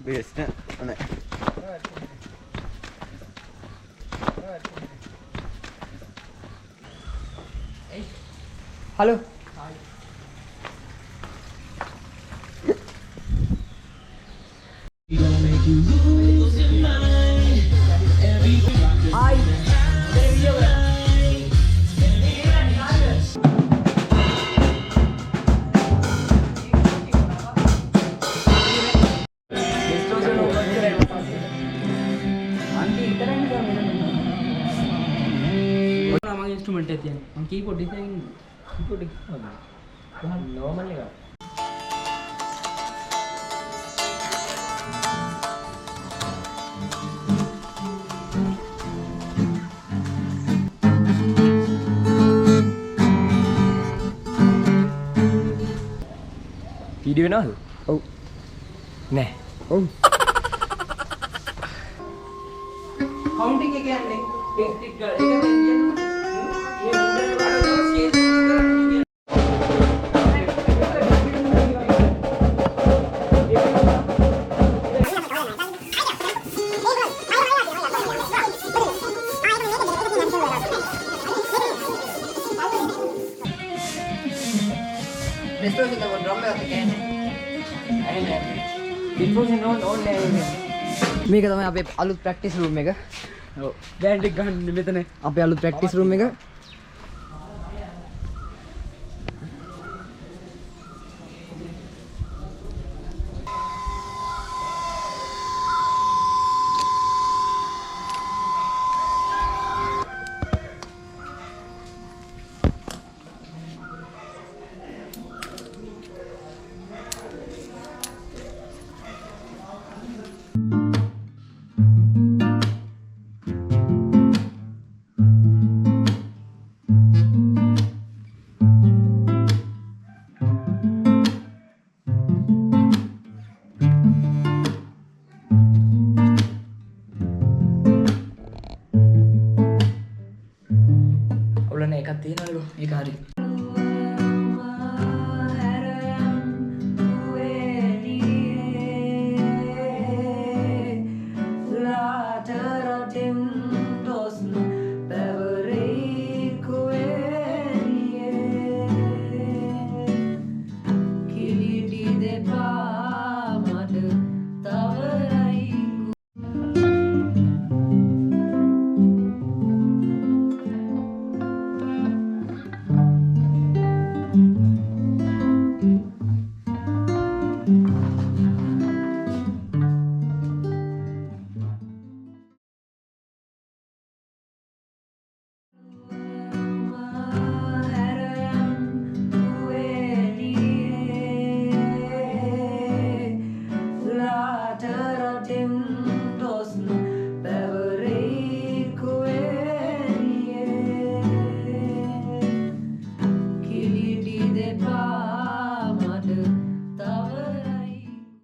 best නේ. Hello. Hi. Instrument है क्या? हम keyboard design keyboard normal है. Video වෙනවද? ඔව්. නෑ. ඔව්. කවුන්ටිංగ్ එක යන්නේ ටික් ටික් ගාලා ඒක දෙන්නේ මේ මුන්දේ වලට ස්කේල් කරන්නේ Distortion the drum එක කියන්නේ අනේ distortion on මේක තමයි අපේ අලුත් ප්‍රැක්ටිස් රූම් එක. ඔව් බෑන්ඩ් එක ගන්න මෙතන අපේ අලුත් ප්‍රැක්ටිස් රූම් එක. ඔයගොල්ලෝ එකක් තියෙනවලු ඒක හරි